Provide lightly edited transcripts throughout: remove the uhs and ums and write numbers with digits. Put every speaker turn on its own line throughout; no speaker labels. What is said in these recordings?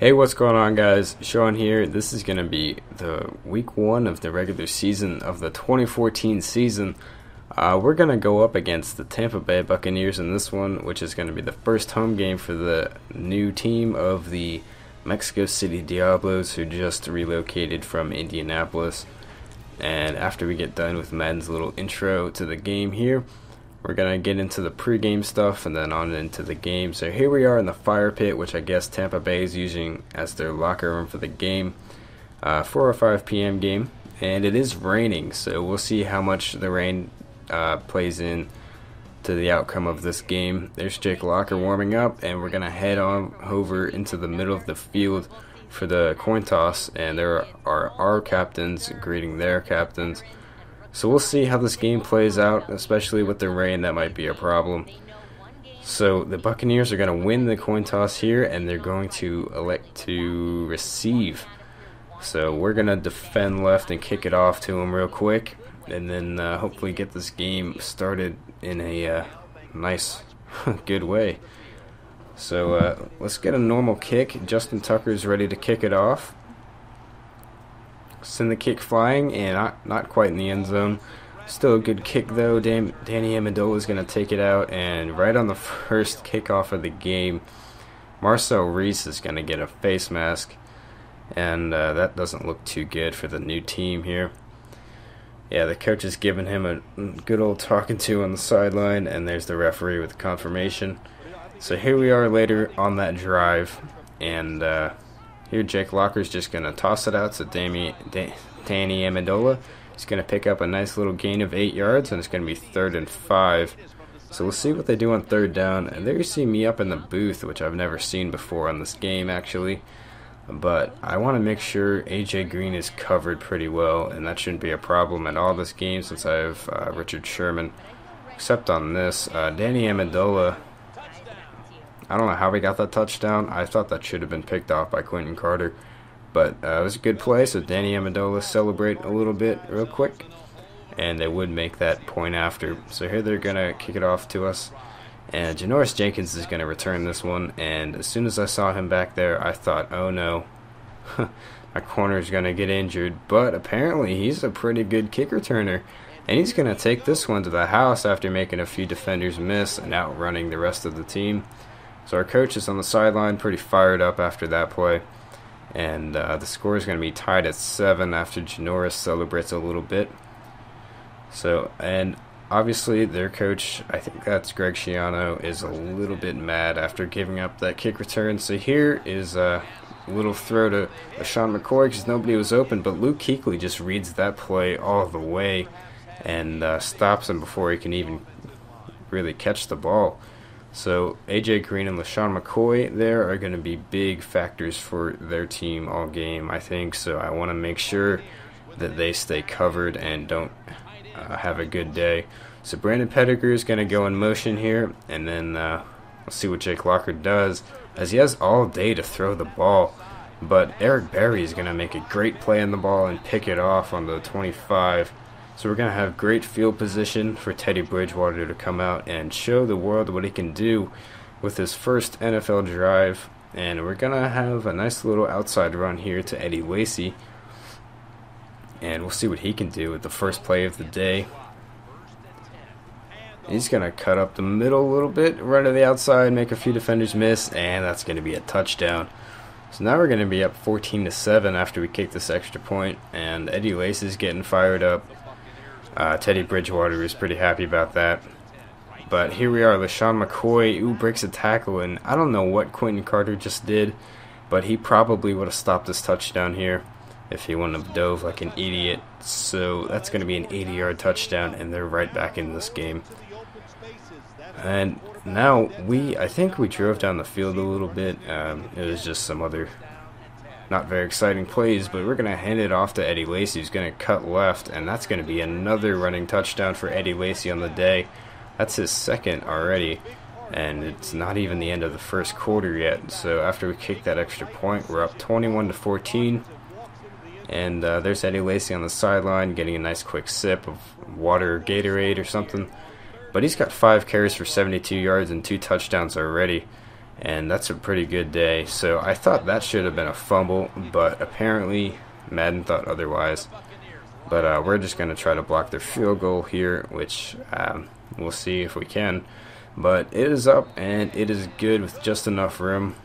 Hey, what's going on, guys? Sean here. This is going to be the week 1 of the regular season of the 2014 season. We're going to go up against the Tampa Bay Buccaneers in this one, which is going to be the first home game for the new team of the Mexico City Diablos, who just relocated from Indianapolis. And after we get done with Madden's little intro to the game here, we're going to get into the pregame stuff and then on into the game. So here we are in the fire pit, which I guess Tampa Bay is using as their locker room for the game. 4 or 5 p.m. game. And it is raining, so we'll see how much the rain plays in to the outcome of this game. There's Jake Locker warming up, and we're going to head on over into the middle of the field for the coin toss. And there are our captains greeting their captains. So we'll see how this game plays out, especially with the rain. That might be a problem. So the Buccaneers are going to win the coin toss here, and they're going to elect to receive. So we're going to defend left and kick it off to them real quick, and then hopefully get this game started in a nice, good way. So let's get a normal kick. Justin Tucker's ready to kick it off. Send the kick flying, and not quite in the end zone. Still a good kick though. Danny Amendola is going to take it out, and right on the first kickoff of the game, Marcel Reese is going to get a face mask, and that doesn't look too good for the new team here. Yeah, the coach is giving him a good old talking to on the sideline, and there's the referee with the confirmation. So here we are later on that drive, and here Jake Locker's just going to toss it out to Danny Amendola. He's going to pick up a nice little gain of 8 yards, and it's going to be 3rd and 5. So we'll see what they do on 3rd down. And there you see me up in the booth, which I've never seen before on this game actually. But I want to make sure AJ Green is covered pretty well, and that shouldn't be a problem at all this game since I have Richard Sherman. Except on this, Danny Amendola, I don't know how we got that touchdown. I thought that should have been picked off by Quentin Carter. But it was a good play, so Danny Amendola celebrate a little bit real quick. And they would make that point after. So here they're going to kick it off to us. And Janoris Jenkins is going to return this one. And as soon as I saw him back there, I thought, oh no, my corner is going to get injured. But apparently he's a pretty good kick returner. And he's going to take this one to the house after making a few defenders miss and outrunning the rest of the team. So our coach is on the sideline pretty fired up after that play. And the score is going to be tied at 7 after Janoris celebrates a little bit. So, and obviously their coach, I think that's Greg Schiano, is a little bit mad after giving up that kick return. So here is a little throw to Sean McCoy because nobody was open. But Luke Kuechly just reads that play all the way and stops him before he can even really catch the ball. So AJ Green and LaShawn McCoy there are going to be big factors for their team all game, I think. So I want to make sure that they stay covered and don't have a good day. So Brandon Pettigrew is going to go in motion here, and then we'll see what Jake Locker does, as he has all day to throw the ball. But Eric Berry is going to make a great play on the ball and pick it off on the 25. So we're going to have great field position for Teddy Bridgewater to come out and show the world what he can do with his first NFL drive. And we're going to have a nice little outside run here to Eddie Lacy. And we'll see what he can do with the first play of the day. He's going to cut up the middle a little bit, run to the outside, make a few defenders miss, and that's going to be a touchdown. So now we're going to be up 14-7 after we kick this extra point, and Eddie Lacy is getting fired up. Teddy Bridgewater is pretty happy about that. But here we are, LaShawn McCoy, who breaks a tackle, and I don't know what Quentin Carter just did, but he probably would have stopped this touchdown here if he wouldn't have dove like an idiot. So that's going to be an 80-yard touchdown, and they're right back in this game. And now I think we drove down the field a little bit. It was just some other not very exciting plays, but we're going to hand it off to Eddie Lacy, who's going to cut left, and that's going to be another running touchdown for Eddie Lacy on the day. That's his second already, and it's not even the end of the first quarter yet. So after we kick that extra point, we're up 21-14, and there's Eddie Lacy on the sideline getting a nice quick sip of water or Gatorade or something. But he's got 5 carries for 72 yards and 2 touchdowns already. and that's a pretty good day. So I thought that should have been a fumble, but apparently Madden thought otherwise. But we're just going to try to block their field goal here, which we'll see if we can. But it is up, and it is good with just enough room.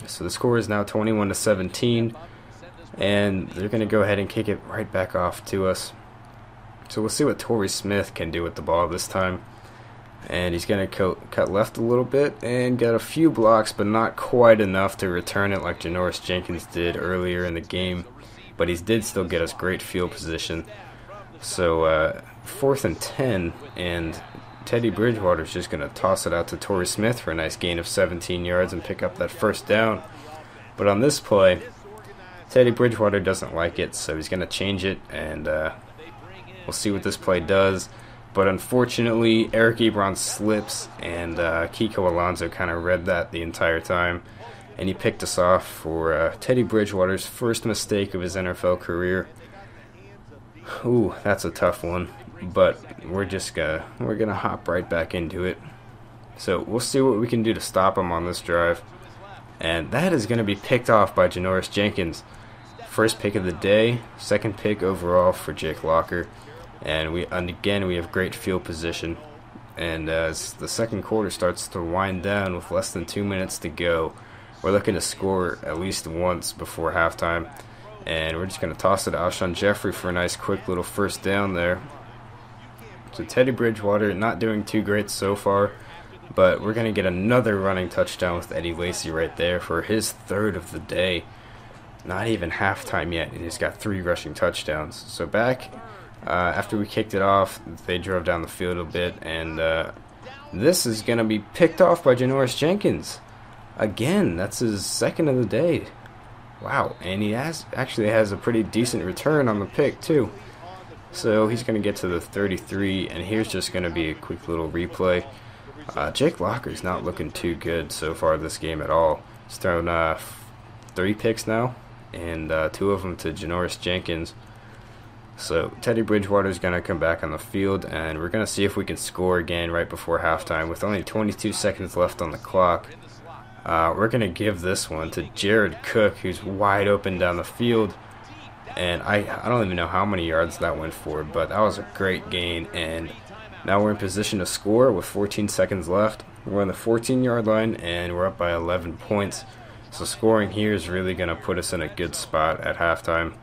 So the score is now 21-17, and they're going to go ahead and kick it right back off to us. So we'll see what Torrey Smith can do with the ball this time. And he's going to cut left a little bit and get a few blocks, but not quite enough to return it like Janoris Jenkins did earlier in the game. But he did still get us great field position. So 4th and 10, and Teddy Bridgewater is just going to toss it out to Torrey Smith for a nice gain of 17 yards and pick up that first down. But on this play, Teddy Bridgewater doesn't like it, so he's going to change it, and we'll see what this play does. But unfortunately, Eric Ebron slips, and Kiko Alonso kind of read that the entire time. And he picked us off for Teddy Bridgewater's first mistake of his NFL career. Ooh, that's a tough one. But we're gonna hop right back into it. So we'll see what we can do to stop him on this drive. And that is going to be picked off by Janoris Jenkins. First pick of the day, second pick overall for Jake Locker. And again we have great field position. And as the second quarter starts to wind down with less than 2 minutes to go, we're looking to score at least once before halftime. And we're just going to toss it to Alshon Jeffrey for a nice quick little first down there. So Teddy Bridgewater not doing too great so far, but we're going to get another running touchdown with Eddie Lacy right there for his third of the day. Not even halftime yet, and he's got 3 rushing touchdowns. So back after we kicked it off, they drove down the field a bit, and this is going to be picked off by Janoris Jenkins. Again, that's his second of the day. Wow, and he actually has a pretty decent return on the pick too. So he's going to get to the 33, and here's just going to be a quick little replay. Jake Locker's not looking too good so far this game at all. He's thrown 3 picks now, and 2 of them to Janoris Jenkins. So Teddy Bridgewater's going to come back on the field, and we're going to see if we can score again right before halftime with only 22 seconds left on the clock. We're going to give this one to Jared Cook, who's wide open down the field. And I don't even know how many yards that went for, but that was a great gain. And now we're in position to score with 14 seconds left. We're on the 14-yard line, and we're up by 11 points. So scoring here is really going to put us in a good spot at halftime.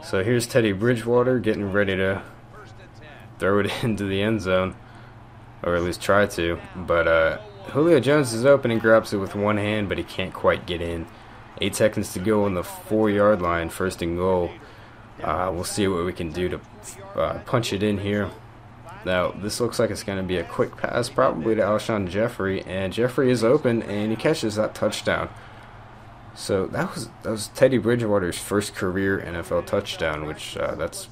So here's Teddy Bridgewater getting ready to throw it into the end zone, or at least try to. But Julio Jones is open and grabs it with one hand, but he can't quite get in. 8 seconds to go on the 4-yard line, 1st and goal. We'll see what we can do to punch it in here. Now, this looks like it's going to be a quick pass, probably to Alshon Jeffrey, and Jeffrey is open, and he catches that touchdown. So that was Teddy Bridgewater's first career NFL touchdown, which that's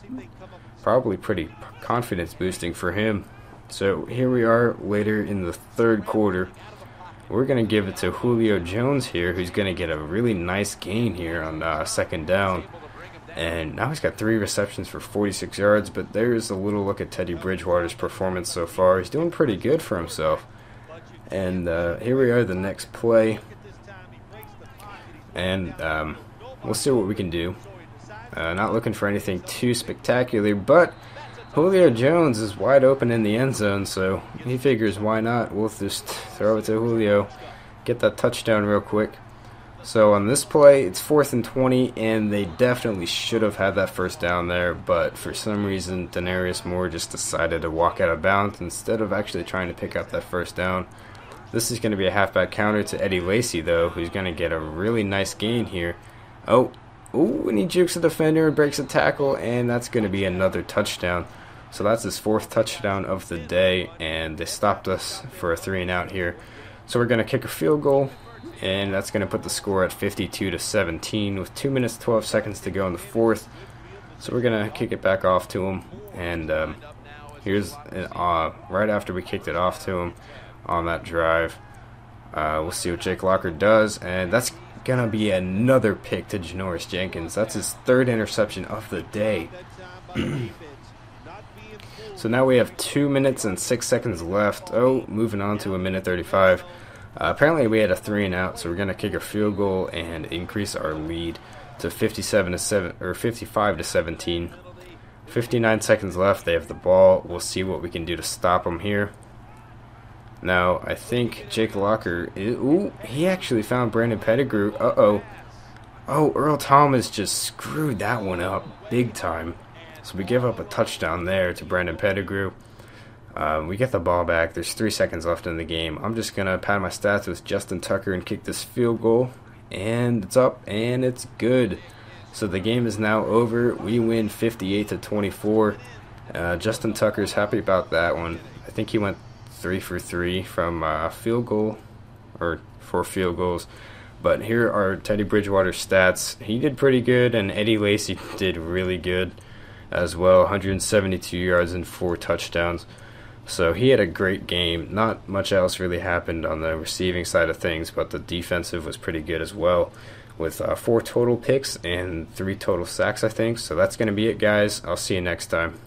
probably pretty confidence boosting for him. So here we are later in the 3rd quarter. We're going to give it to Julio Jones here, who's going to get a really nice gain here on 2nd down. And now he's got 3 receptions for 46 yards, but there's a little look at Teddy Bridgewater's performance so far. He's doing pretty good for himself. And here we are, the next play. And we'll see what we can do. Not looking for anything too spectacular, but Julio Jones is wide open in the end zone, so he figures why not. We'll just throw it to Julio, get that touchdown real quick. So on this play, it's 4th and 20, and they definitely should have had that first down there, but for some reason, Denarius Moore just decided to walk out of bounds instead of actually trying to pick up that first down. This is going to be a halfback counter to Eddie Lacy, though, who's going to get a really nice gain here. Oh, and he jukes the defender and breaks a tackle, and that's going to be another touchdown. So that's his 4th touchdown of the day, and they stopped us for a 3-and-out here. So we're going to kick a field goal, and that's going to put the score at 52-17 with 2 minutes 12 seconds to go in the 4th. So we're going to kick it back off to him, and here's right after we kicked it off to him on that drive. We'll see what Jake Locker does, and that's going to be another pick to Janoris Jenkins. That's his 3rd interception of the day. So now we have 2 minutes and 6 seconds left. Oh, moving on to a minute 35. Apparently we had a 3-and-out, so we're going to kick a field goal and increase our lead to 55 to 17. 59 seconds left. They have the ball. We'll see what we can do to stop them here. Now, I think Jake Locker, he actually found Brandon Pettigrew. Uh-oh. Oh, Earl Thomas just screwed that one up big time. So we give up a touchdown there to Brandon Pettigrew. We get the ball back. There's 3 seconds left in the game. I'm just going to pad my stats with Justin Tucker and kick this field goal. And it's up, and it's good. So the game is now over. We win 58 to 24. Justin Tucker's happy about that one. I think he went 3 for 3 from field goal, or 4 field goals. But here are Teddy Bridgewater's stats. He did pretty good, and Eddie Lacy did really good as well. 172 yards and 4 touchdowns. So he had a great game. Not much else really happened on the receiving side of things, but the defensive was pretty good as well, with 4 total picks and 3 total sacks, I think. So that's going to be it, guys. I'll see you next time.